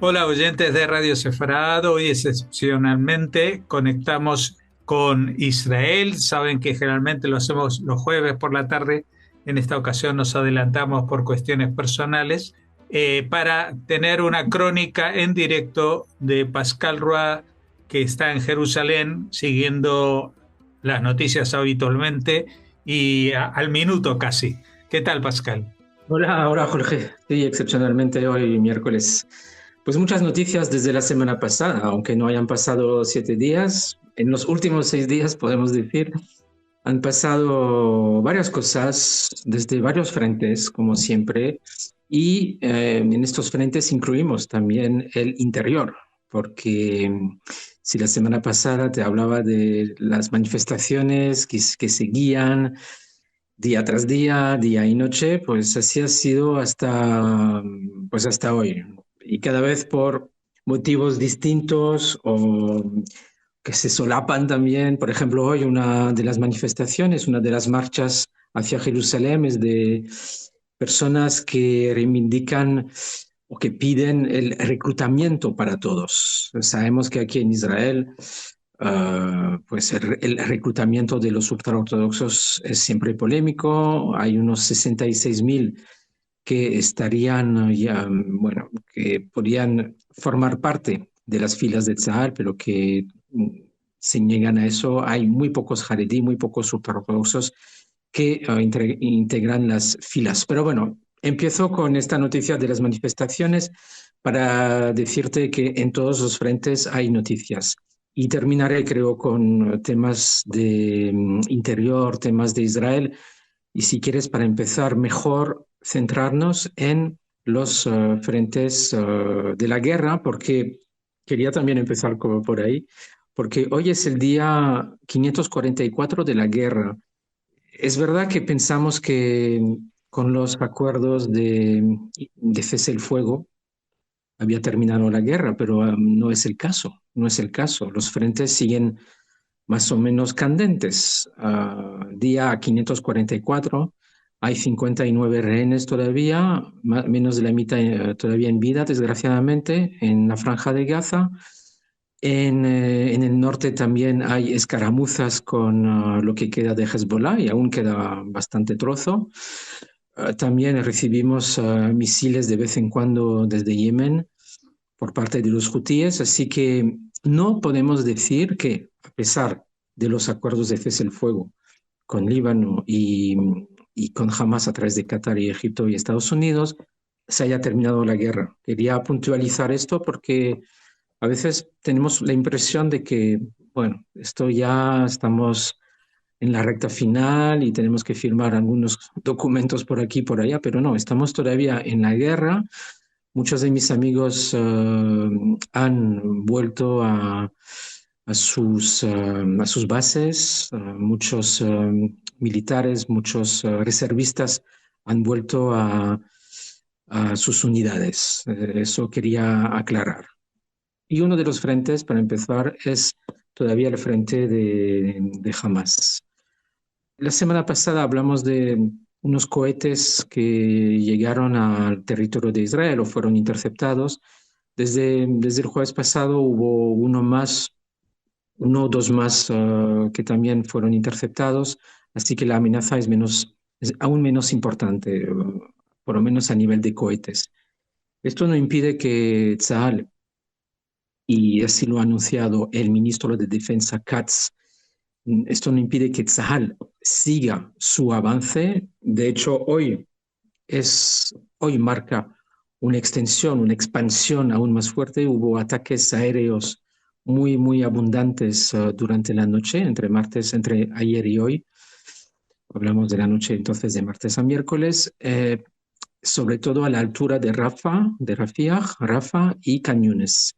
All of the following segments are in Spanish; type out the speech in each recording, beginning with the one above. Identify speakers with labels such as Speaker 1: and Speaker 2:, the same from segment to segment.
Speaker 1: Hola oyentes de Radio Sefarado, hoy excepcionalmente conectamos con Israel. Saben que generalmente lo hacemos los jueves por la tarde. En esta ocasión nos adelantamos por cuestiones personales para tener una crónica en directo de Pascal Roy, que está en Jerusalén siguiendo las noticias habitualmente y al minuto casi. ¿Qué tal, Pascal?
Speaker 2: Hola, hola Jorge. Sí, excepcionalmente hoy miércoles. Pues muchas noticias desde la semana pasada, aunque no hayan pasado 7 días. En los últimos 6 días, podemos decir, han pasado varias cosas desde varios frentes, como siempre. Y en estos frentes incluimos también el interior, porque si la semana pasada te hablaba de las manifestaciones que seguían día y noche, pues así ha sido hasta hoy. Y cada vez por motivos distintos o que se solapan también. Por ejemplo, hoy una de las manifestaciones, una de las marchas hacia Jerusalén es de personas que reivindican o que piden el reclutamiento para todos. Sabemos que aquí en Israel pues el reclutamiento de los ultraortodoxos es siempre polémico. Hay unos 66.000 que estarían ya, bueno, que podrían formar parte de las filas de Tzahal, pero que se niegan a eso. Hay muy pocos jaredí, muy pocos ultraortodoxos que integran las filas. Pero bueno, empiezo con esta noticia de las manifestaciones para decirte que en todos los frentes hay noticias. Y terminaré, creo, con temas de interior, temas de Israel. Y si quieres, para empezar, mejor centrarnos en los frentes de la guerra, porque quería también empezar como por ahí, porque hoy es el día 544 de la guerra. Es verdad que pensamos que con los acuerdos de cese el fuego había terminado la guerra, pero no es el caso, no es el caso. Los frentes siguen más o menos candentes. Día 544, hay 59 rehenes todavía, menos de la mitad todavía en vida, desgraciadamente, en la franja de Gaza. En el norte también hay escaramuzas con lo que queda de Hezbollah y aún queda bastante trozo. También recibimos misiles de vez en cuando desde Yemen por parte de los hutíes, así que no podemos decir que, a pesar de los acuerdos de cese el fuego con Líbano y con Hamas a través de Qatar y Egipto y Estados Unidos, se haya terminado la guerra. Quería puntualizar esto porque a veces tenemos la impresión de que, bueno, esto ya estamos en la recta final y tenemos que firmar algunos documentos por aquí y por allá, pero no, estamos todavía en la guerra. Muchos de mis amigos han vuelto a sus bases, muchos militares, muchos reservistas han vuelto a sus unidades. Eso quería aclarar. Y uno de los frentes, para empezar, es todavía el frente de Hamas. La semana pasada hablamos de unos cohetes que llegaron al territorio de Israel o fueron interceptados. Desde el jueves pasado hubo uno o dos más que también fueron interceptados, así que la amenaza es aún menos importante, por lo menos a nivel de cohetes. Esto no impide que Tzahal, y así lo ha anunciado el ministro de Defensa Katz, esto no impide que Tzahal siga su avance. De hecho, hoy marca una extensión, una expansión aún más fuerte. Hubo ataques aéreos muy abundantes durante la noche, entre ayer y hoy. Hablamos de la noche entonces de martes a miércoles, sobre todo a la altura de Rafah y Cañones.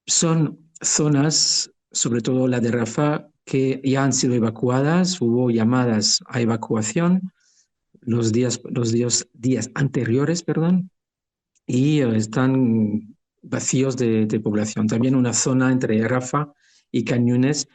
Speaker 2: Son zonas, sobre todo la de Rafah, que ya han sido evacuadas. Hubo llamadas a evacuación días anteriores, perdón, y están vacíos de población. También una zona entre Rafah y Cañones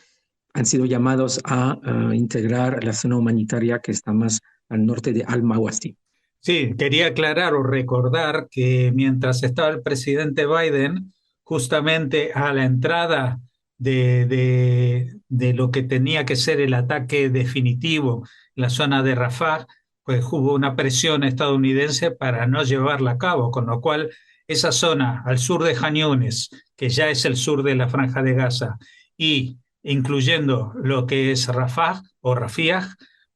Speaker 2: han sido llamados a integrar la zona humanitaria que está más al norte de Al-Mawasi.
Speaker 1: Sí, quería aclarar o recordar que mientras estaba el presidente Biden, justamente a la entrada de lo que tenía que ser el ataque definitivo en la zona de Rafah, pues hubo una presión estadounidense para no llevarla a cabo, con lo cual esa zona al sur de Jan Yunis, que ya es el sur de la Franja de Gaza, y incluyendo lo que es Rafah o Rafiah,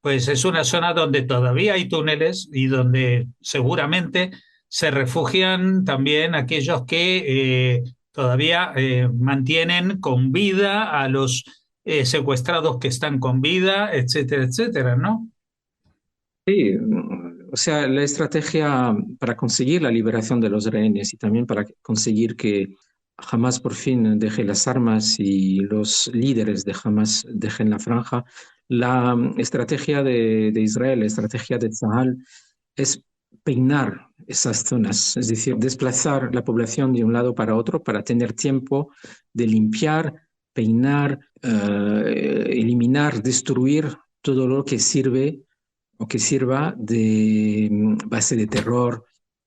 Speaker 1: pues es una zona donde todavía hay túneles y donde seguramente se refugian también aquellos que todavía mantienen con vida a los secuestrados que están con vida, etcétera, etcétera, ¿no?
Speaker 2: Sí, o sea, la estrategia para conseguir la liberación de los rehenes y también para conseguir que Hamas por fin deje las armas y los líderes de Hamas dejen la franja, la estrategia de Israel, la estrategia de Tzahal es peinar esas zonas, es decir, desplazar la población de un lado para otro para tener tiempo de limpiar, peinar, eliminar, destruir todo lo que sirve o que sirva de base de terror,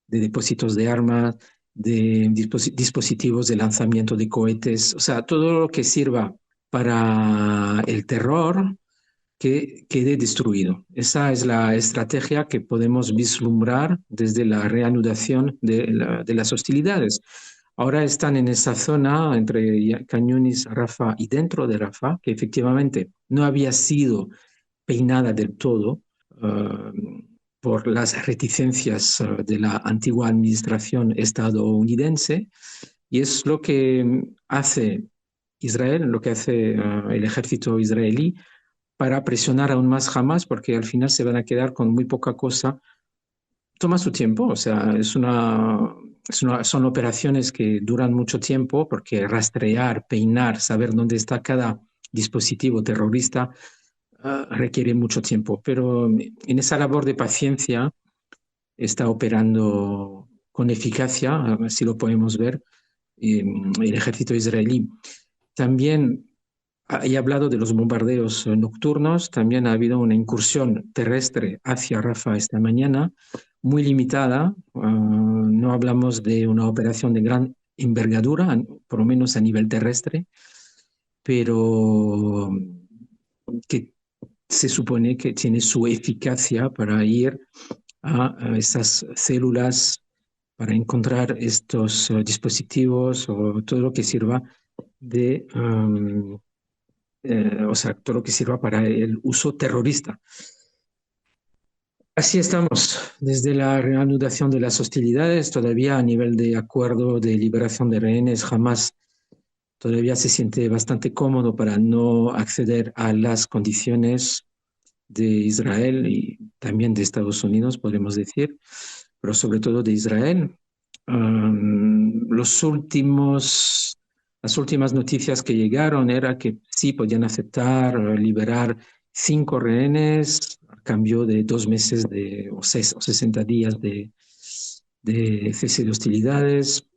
Speaker 2: de depósitos de armas, de dispositivos de lanzamiento de cohetes, o sea, todo lo que sirva para el terror que quede destruido. Esa es la estrategia que podemos vislumbrar desde la reanudación de las hostilidades. Ahora están en esa zona entre Cañones, Rafah y dentro de Rafah, que efectivamente no había sido peinada del todo por las reticencias de la antigua administración estadounidense, y es lo que hace Israel, lo que hace el ejército israelí para presionar aún más Hamas, porque al final se van a quedar con muy poca cosa. Toma su tiempo, o sea, son operaciones que duran mucho tiempo, porque rastrear, peinar, saber dónde está cada dispositivo terrorista requiere mucho tiempo. Pero en esa labor de paciencia está operando con eficacia, así lo podemos ver, el ejército israelí. También he hablado de los bombardeos nocturnos, también ha habido una incursión terrestre hacia Rafah esta mañana, muy limitada. No hablamos de una operación de gran envergadura, por lo menos a nivel terrestre, pero que se supone que tiene su eficacia para ir a esas células, para encontrar estos dispositivos o todo lo que sirva de o sea, todo lo que sirva para el uso terrorista. Así estamos, desde la reanudación de las hostilidades, todavía a nivel de acuerdo de liberación de rehenes, jamás todavía se siente bastante cómodo para no acceder a las condiciones de Israel y también de Estados Unidos, podemos decir, pero sobre todo de Israel. Las últimas noticias que llegaron era que sí podían aceptar liberar 5 rehenes a cambio de 2 meses o 60 días de cese de hostilidades.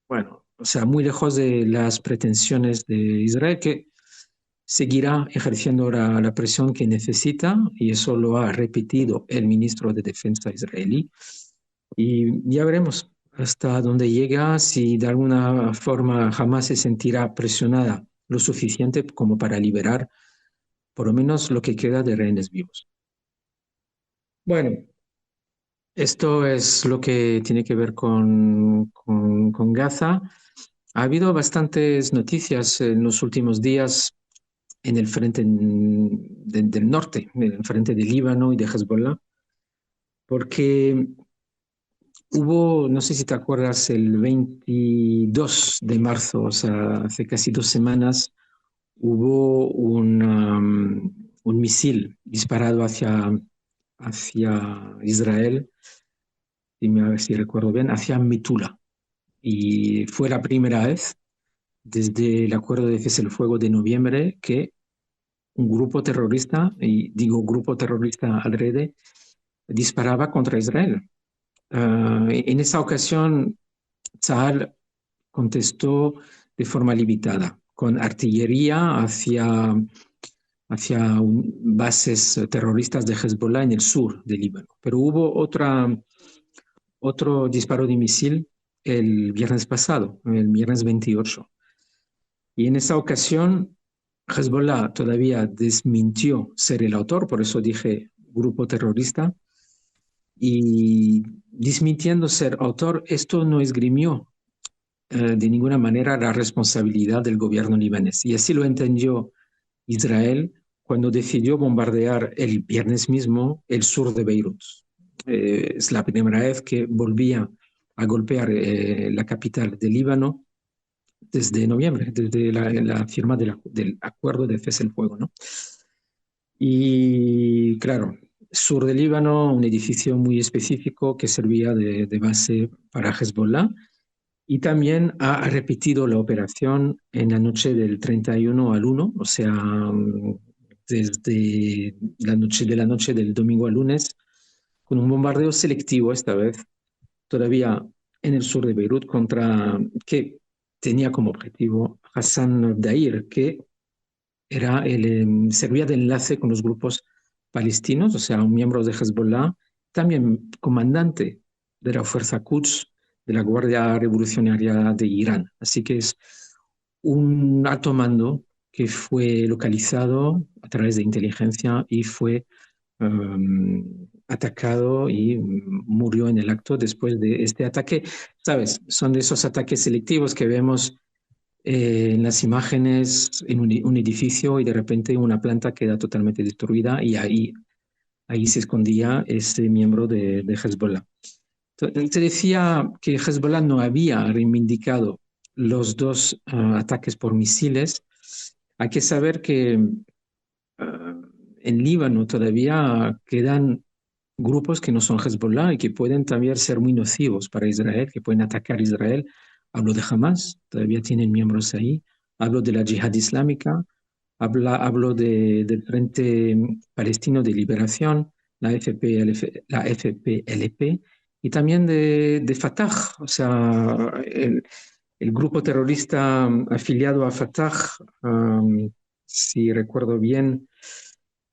Speaker 2: Bueno, o sea, muy lejos de las pretensiones de Israel, que seguirá ejerciendo la presión que necesita, y eso lo ha repetido el ministro de Defensa israelí. Y ya veremos hasta dónde llega, si de alguna forma jamás se sentirá presionada lo suficiente como para liberar por lo menos lo que queda de rehenes vivos. Bueno, esto es lo que tiene que ver con Gaza. Ha habido bastantes noticias en los últimos días en el frente del norte, en el frente de Líbano y de Hezbollah, porque hubo, no sé si te acuerdas, el 22 de marzo, o sea, hace casi 2 semanas, hubo un misil disparado hacia Israel, dime a ver si recuerdo bien, hacia Mitula. Y fue la primera vez desde el acuerdo de cese el fuego de noviembre que un grupo terrorista, y digo grupo terrorista adrede, disparaba contra Israel. En esa ocasión, Tzahal contestó de forma limitada, con artillería hacia hacia bases terroristas de Hezbollah en el sur del Líbano. Pero hubo otro disparo de misil el viernes pasado, el viernes 28. Y en esa ocasión, Hezbollah todavía desmintió ser el autor, por eso dije grupo terrorista, y desmintiendo ser autor, esto no esgrimió de ninguna manera la responsabilidad del gobierno libanés. Y así lo entendió Israel cuando decidió bombardear el viernes mismo el sur de Beirut. Es la primera vez que volvía a golpear la capital del Líbano desde noviembre, desde la firma del acuerdo de cese el fuego, ¿no? Y claro, sur del Líbano, un edificio muy específico que servía de base para Hezbollah y también ha repetido la operación en la noche del 31 al 1, o sea, desde la noche del domingo al lunes, con un bombardeo selectivo esta vez, todavía en el sur de Beirut, que tenía como objetivo Hassan Dair, que servía de enlace con los grupos palestinos, o sea, un miembro de Hezbollah, también comandante de la Fuerza Quds de la Guardia Revolucionaria de Irán. Así que es un alto mando que fue localizado a través de inteligencia y fue atacado y murió en el acto después de este ataque. ¿Sabes? Son de esos ataques selectivos que vemos en las imágenes en un edificio y de repente una planta queda totalmente destruida y ahí se escondía este miembro de Hezbollah. Te decía que Hezbollah no había reivindicado los dos ataques por misiles. Hay que saber que en Líbano todavía quedan grupos que no son Hezbollah y que pueden también ser muy nocivos para Israel, que pueden atacar a Israel. Hablo de Hamas, todavía tienen miembros ahí. Hablo de la Yihad Islámica, hablo del Frente Palestino de Liberación, la FPLP, y también de Fatah, o sea, el grupo terrorista afiliado a Fatah, si recuerdo bien,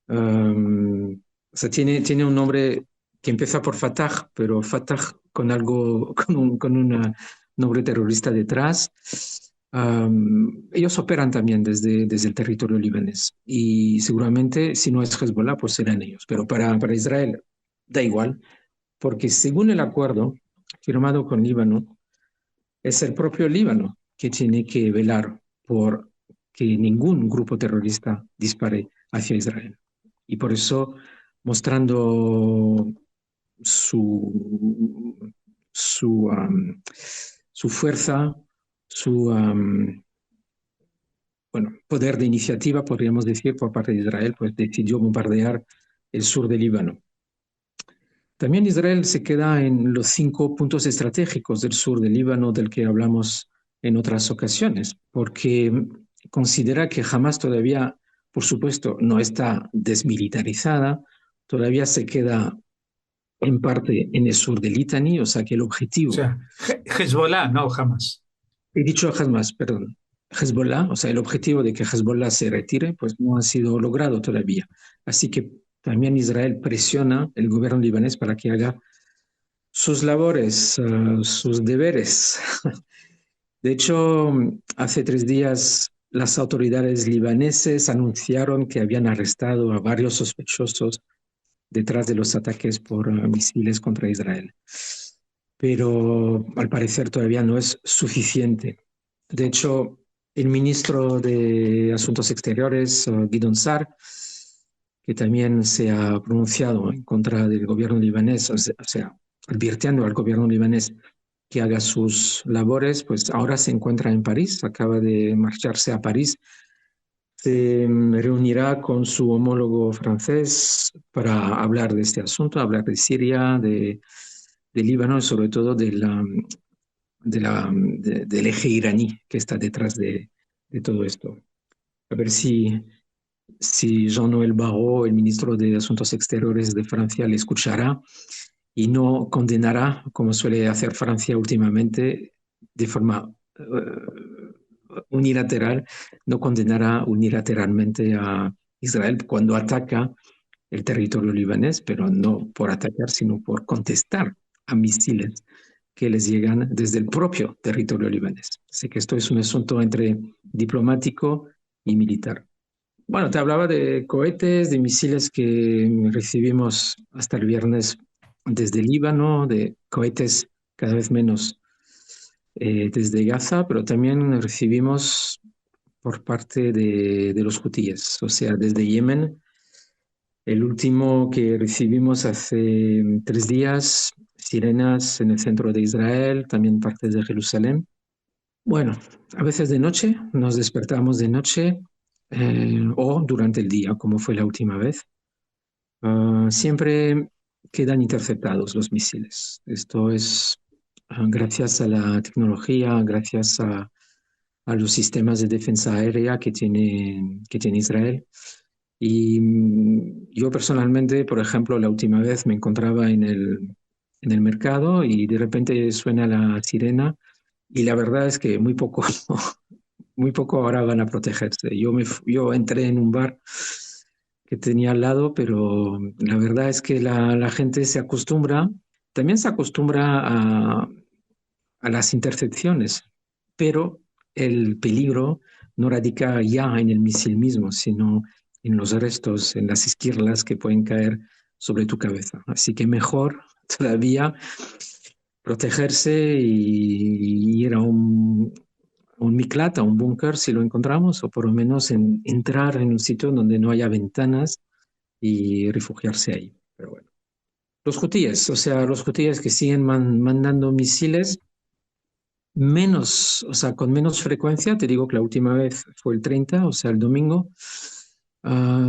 Speaker 2: o sea, tiene un nombre que empieza por Fatah, pero Fatah con algo, con un nombre terrorista detrás. Ellos operan también desde el territorio libanés y seguramente si no es Hezbollah, pues serán ellos. Pero para Israel da igual, porque según el acuerdo firmado con Líbano, es el propio Líbano que tiene que velar por que ningún grupo terrorista dispare hacia Israel. Y por eso, mostrando su fuerza, su bueno, poder de iniciativa, podríamos decir, por parte de Israel, pues decidió bombardear el sur del Líbano. También Israel se queda en los 5 puntos estratégicos del sur del Líbano del que hablamos en otras ocasiones, porque considera que Hamas todavía, por supuesto, no está desmilitarizada, todavía se queda en parte en el sur del Litani, o sea que el
Speaker 1: O
Speaker 2: objetivo,
Speaker 1: sea, Hezbollah, no Hamas.
Speaker 2: he dicho Hamas, perdón, Hezbollah, o sea, el objetivo de que Hezbollah se retire, pues no ha sido logrado todavía. Así que también Israel presiona el gobierno libanés para que haga sus labores, sus deberes. De hecho, hace 3 días las autoridades libaneses anunciaron que habían arrestado a varios sospechosos detrás de los ataques por misiles contra Israel. Pero al parecer todavía no es suficiente. De hecho, el ministro de Asuntos Exteriores, Gideon Sa'ar, que también se ha pronunciado en contra del gobierno libanés, o sea, advirtiendo al gobierno libanés que haga sus labores, pues ahora se encuentra en París, acaba de marcharse a París, se reunirá con su homólogo francés para hablar de este asunto, hablar de Siria, de Líbano y sobre todo del eje iraní que está detrás de todo esto. A ver si Jean-Noël Barrot, el ministro de Asuntos Exteriores de Francia, le escuchará y no condenará, como suele hacer Francia últimamente, de forma unilateral, no condenará unilateralmente Israel cuando ataca el territorio libanés, pero no por atacar, sino por contestar a misiles que les llegan desde el propio territorio libanés. Así que esto es un asunto entre diplomático y militar. Bueno, te hablaba de cohetes, de misiles que recibimos hasta el viernes desde Líbano, de cohetes cada vez menos desde Gaza, pero también recibimos por parte de los hutíes, o sea, desde Yemen. El último que recibimos hace 3 días, sirenas en el centro de Israel, también partes de Jerusalén. Bueno, a veces de noche, nos despertamos de noche o durante el día, como fue la última vez. Siempre quedan interceptados los misiles. Esto es gracias a la tecnología, gracias a los sistemas de defensa aérea que tiene Israel. Y yo personalmente, por ejemplo, la última vez me encontraba en el mercado y de repente suena la sirena y la verdad es que muy poco, muy poco ahora van a protegerse. Yo entré en un bar que tenía al lado, pero la verdad es que la gente se acostumbra, también se acostumbra a las intercepciones, pero el peligro no radica ya en el misil mismo, sino en los restos, en las esquirlas que pueden caer sobre tu cabeza. Así que mejor todavía protegerse y ir a un miklat, a un búnker si lo encontramos, o por lo menos entrar en un sitio donde no haya ventanas y refugiarse ahí. Pero bueno. Los hutíes, o sea, los hutíes que siguen mandando misiles menos, o sea, con menos frecuencia, te digo que la última vez fue el 30, o sea, el domingo.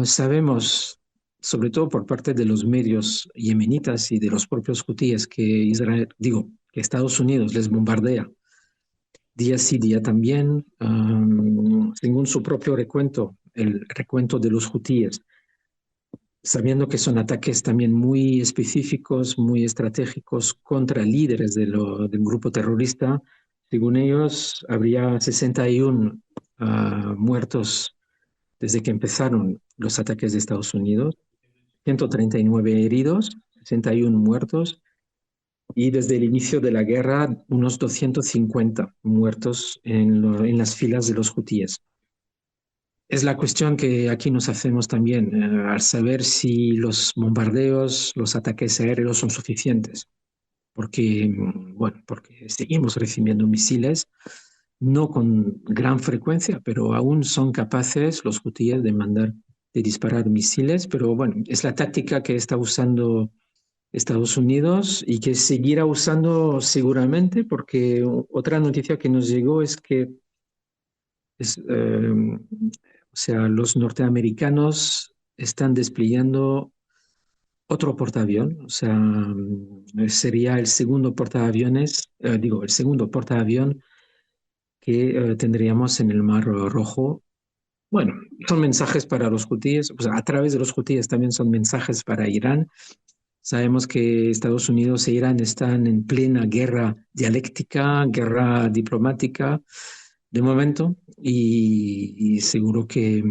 Speaker 2: Sabemos, sobre todo por parte de los medios yemenitas y de los propios hutíes, que Israel, digo, que Estados Unidos les bombardea día sí, día también, según su propio recuento, el recuento de los hutíes, sabiendo que son ataques también muy específicos, muy estratégicos contra líderes del grupo terrorista. Según ellos, habría 61 muertos desde que empezaron los ataques de Estados Unidos, 139 heridos, 61 muertos, y desde el inicio de la guerra unos 250 muertos en las filas de los hutíes. Es la cuestión que aquí nos hacemos también, al saber si los bombardeos, los ataques aéreos son suficientes, porque, bueno, porque seguimos recibiendo misiles, no con gran frecuencia, pero aún son capaces los hutíes de disparar misiles, pero bueno, es la táctica que está usando Estados Unidos y que seguirá usando seguramente, porque otra noticia que nos llegó es que o sea, los norteamericanos están desplegando otro portaavión, o sea, sería el segundo portaaviones, digo, el segundo portaavión que tendríamos en el Mar Rojo. Bueno, son mensajes para los hutíes, o sea, a través de los hutíes también son mensajes para Irán. Sabemos que Estados Unidos e Irán están en plena guerra dialéctica, guerra diplomática de momento, y seguro que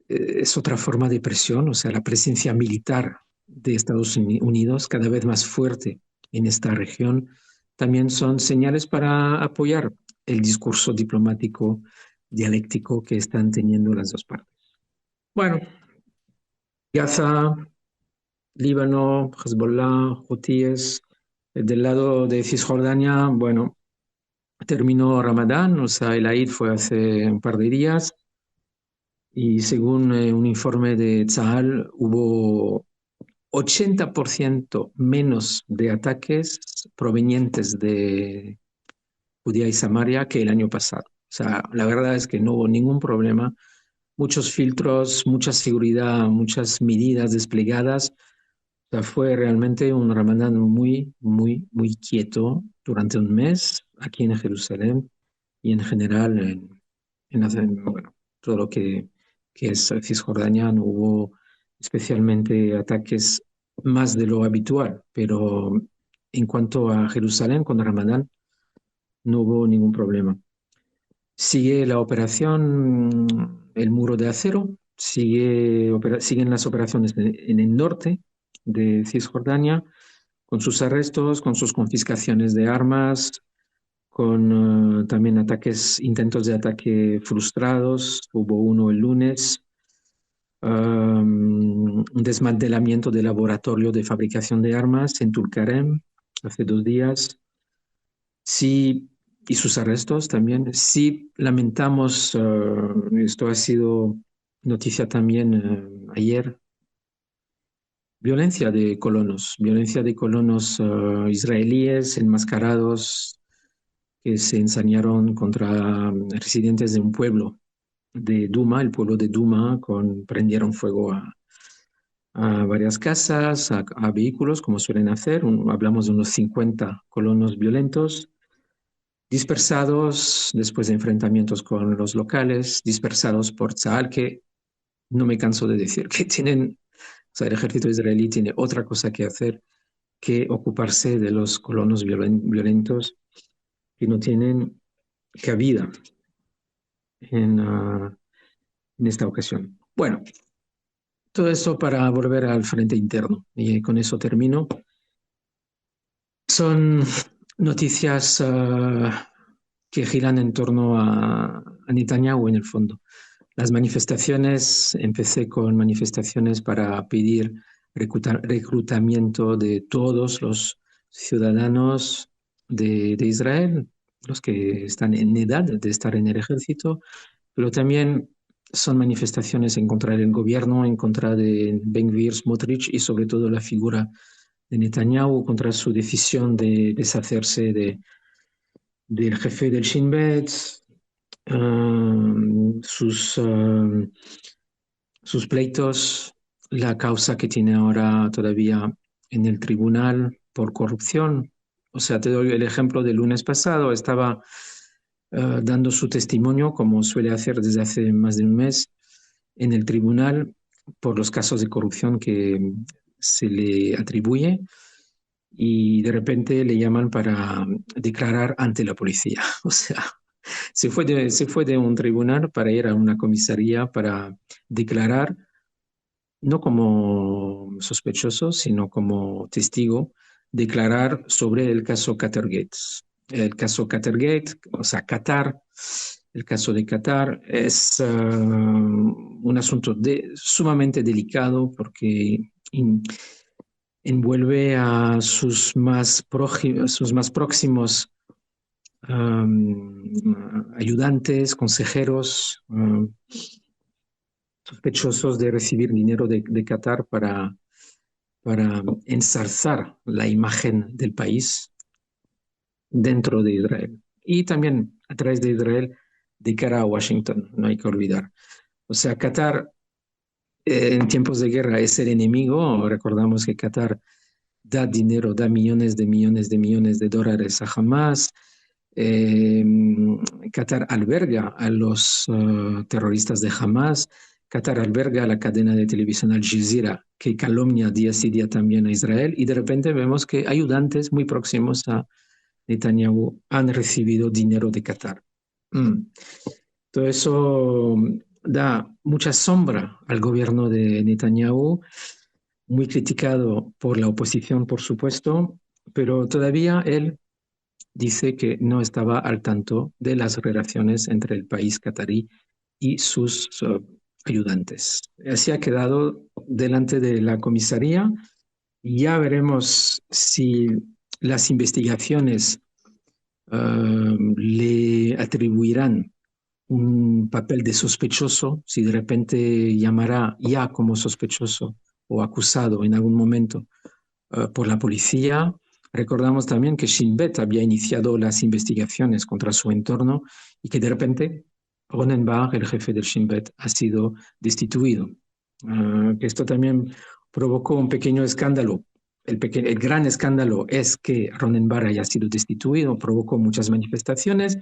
Speaker 2: es otra forma de presión, o sea, la presencia militar de Estados Unidos cada vez más fuerte en esta región, también son señales para apoyar el discurso diplomático dialéctico que están teniendo las dos partes. Bueno, Gaza, Líbano, Hezbollah, Hutíes, del lado de Cisjordania, bueno, terminó Ramadán, o sea, el Eid fue hace un par de días y según un informe de Tzahal hubo 80% menos de ataques provenientes de Judea y Samaria que el año pasado. O sea, la verdad es que no hubo ningún problema, muchos filtros, mucha seguridad, muchas medidas desplegadas. O sea, fue realmente un Ramadán muy, muy, muy quieto durante un mes aquí en Jerusalén y en general bueno, todo lo que es Cisjordania. No hubo especialmente ataques más de lo habitual, pero en cuanto a Jerusalén con Ramadán no hubo ningún problema. Sigue la operación El Muro de Acero, siguen las operaciones en el norte de Cisjordania, con sus arrestos, con sus confiscaciones de armas, con también intentos de ataque frustrados. Hubo uno el lunes, un desmantelamiento del laboratorio de fabricación de armas en Tulkarem hace 2 días. Sí, y sus arrestos también. Sí, lamentamos, esto ha sido noticia también ayer, violencia de colonos israelíes enmascarados que se ensañaron contra residentes de un pueblo de Duma, el pueblo de Duma, prendieron fuego a varias casas, a vehículos, como suelen hacer. Hablamos de unos 50 colonos violentos, dispersados después de enfrentamientos con los locales, dispersados por Tzal, que no me canso de decir que o sea, el ejército israelí tiene otra cosa que hacer que ocuparse de los colonos violentos que no tienen cabida en, uh, en esta ocasión. Bueno, todo eso para volver al frente interno y con eso termino. Son noticias que giran en torno a Netanyahu en el fondo. Las manifestaciones, empecé con manifestaciones para pedir reclutamiento de todos los ciudadanos de Israel, los que están en edad de estar en el ejército, pero también son manifestaciones en contra del gobierno, en contra de Ben-Gvir, Smotrich y sobre todo la figura de Netanyahu, contra su decisión de deshacerse del jefe del Shin Bet, sus pleitos, la causa que tiene ahora todavía en el tribunal por corrupción. O sea, te doy el ejemplo del lunes pasado, estaba dando su testimonio, como suele hacer desde hace más de un mes, en el tribunal por los casos de corrupción que se le atribuye y de repente le llaman para declarar ante la policía. O sea, se fue de un tribunal para ir a una comisaría para declarar, no como sospechoso, sino como testigo, declarar sobre el caso Qatargate. El caso Qatargate, o sea, Qatar, el caso de Qatar es un asunto sumamente delicado porque envuelve a sus más próximos ayudantes, consejeros, sospechosos de recibir dinero de Qatar para ensalzar la imagen del país dentro de Israel y también a través de Israel de cara a Washington, no hay que olvidar. O sea, Qatar en tiempos de guerra es el enemigo. Recordamos que Qatar da dinero, da millones de millones de millones de dólares a Hamas. Qatar alberga a los terroristas de Hamas. Qatar alberga a la cadena de televisión Al Jazeera, que calumnia día sí día también a Israel, y de repente vemos que ayudantes muy próximos a Netanyahu han recibido dinero de Qatar. Todo eso da mucha sombra al gobierno de Netanyahu, muy criticado por la oposición, por supuesto, pero todavía él dice que no estaba al tanto de las relaciones entre el país catarí y sus ayudantes. Así ha quedado delante de la comisaría. Ya veremos si las investigaciones le atribuirán un papel de sospechoso, si de repente llamará ya como sospechoso o acusado en algún momento por la policía. Recordamos también que Shin Bet había iniciado las investigaciones contra su entorno y que de repente Ronen Bar, el jefe del Shin Bet, ha sido destituido. Esto también provocó un pequeño escándalo. El gran escándalo es que Ronen Bar haya sido destituido, provocó muchas manifestaciones,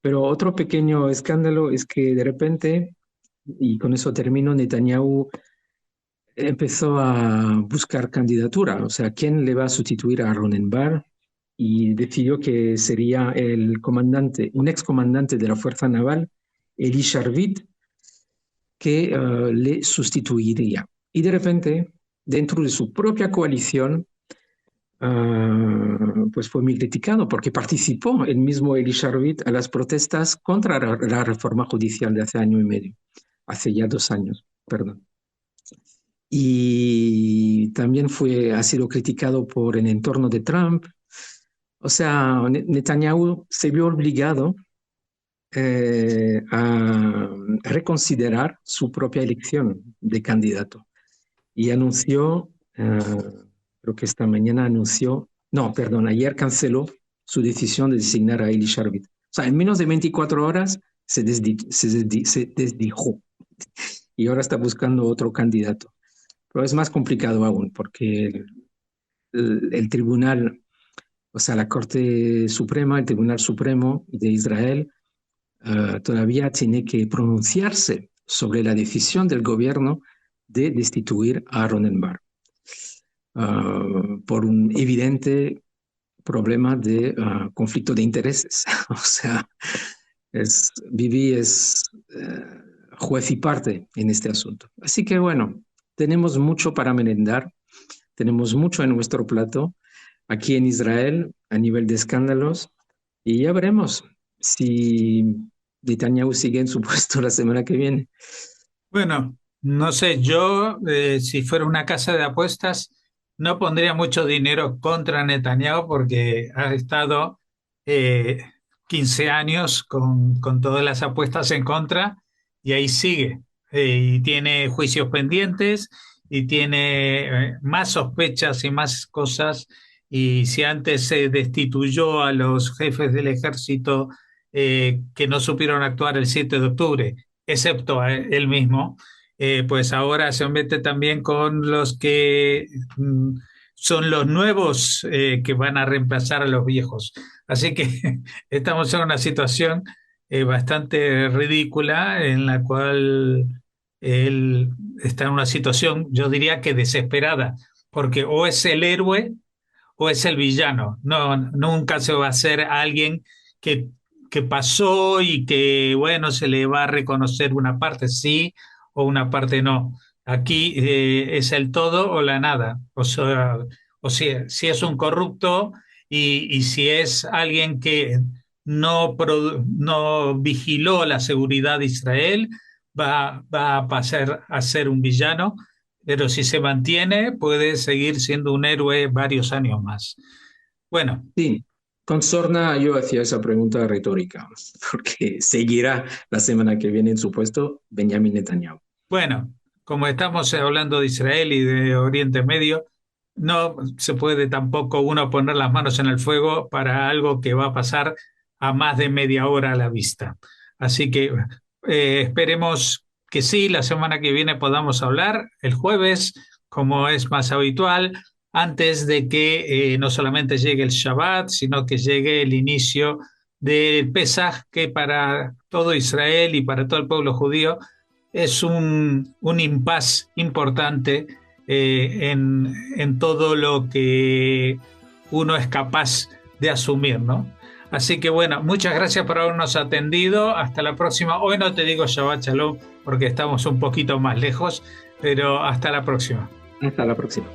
Speaker 2: pero otro pequeño escándalo es que de repente, y con eso termino, Netanyahu empezó a buscar candidatura, o sea, quién le va a sustituir a Ronen Bar, y decidió que sería el comandante, un excomandante de la Fuerza Naval, Eli Sharvit, que le sustituiría. Y de repente, dentro de su propia coalición, pues fue muy criticado porque participó el mismo Eli Sharvit a las protestas contra la reforma judicial de hace año y medio, hace ya 2 años, perdón. Y también ha sido criticado por el entorno de Trump. O sea, Netanyahu se vio obligado a reconsiderar su propia elección de candidato y anunció, creo que esta mañana anunció, no, perdón, ayer canceló su decisión de designar a Eli Sharvit. O sea, en menos de 24 horas se desdijo y ahora está buscando otro candidato. Pero es más complicado aún porque el tribunal, o sea, la Corte Suprema, el Tribunal Supremo de Israel, todavía tiene que pronunciarse sobre la decisión del gobierno de destituir a Ronenberg por un evidente problema de conflicto de intereses. O sea, Bibi es juez y parte en este asunto. Así que bueno, tenemos mucho para merendar, tenemos mucho en nuestro plato aquí en Israel a nivel de escándalos y ya veremos si Netanyahu sigue en su puesto la semana que viene.
Speaker 1: Bueno, no sé, yo si fuera una casa de apuestas no pondría mucho dinero contra Netanyahu porque ha estado eh, 15 años con todas las apuestas en contra y ahí sigue. Y tiene juicios pendientes y tiene más sospechas y más cosas. Y si antes se destituyó a los jefes del ejército que no supieron actuar el 7 de octubre, excepto a él mismo, pues ahora se mete también con los que son los nuevos que van a reemplazar a los viejos. Así que estamos en una situación bastante ridícula en la cual él está en una situación, yo diría que desesperada, porque o es el héroe o es el villano. No, nunca se va a hacer alguien que, que pasó y que, bueno, se le va a reconocer una parte sí o una parte no. Aquí es el todo o la nada. O sea, si es un corrupto y si es alguien que no vigiló la seguridad de Israel, va a pasar a ser un villano, pero si se mantiene, puede seguir siendo un héroe varios años más. Bueno,
Speaker 2: Sí, con Sorna yo hacía esa pregunta retórica, porque seguirá la semana que viene en su puesto Benjamin Netanyahu.
Speaker 1: bueno, como estamos hablando de Israel y de Oriente Medio, no se puede tampoco uno poner las manos en el fuego para algo que va a pasar a más de media hora a la vista. Así que esperemos que sí, la semana que viene podamos hablar el jueves, como es más habitual, antes de que no solamente llegue el Shabbat, sino que llegue el inicio del Pesaj, que para todo Israel y para todo el pueblo judío es un impas importante en todo lo que uno es capaz de asumir, ¿no? Así que bueno, muchas gracias por habernos atendido. Hasta la próxima. Hoy no te digo Shabbat Shalom porque estamos un poquito más lejos, pero hasta la próxima.
Speaker 2: Hasta la próxima.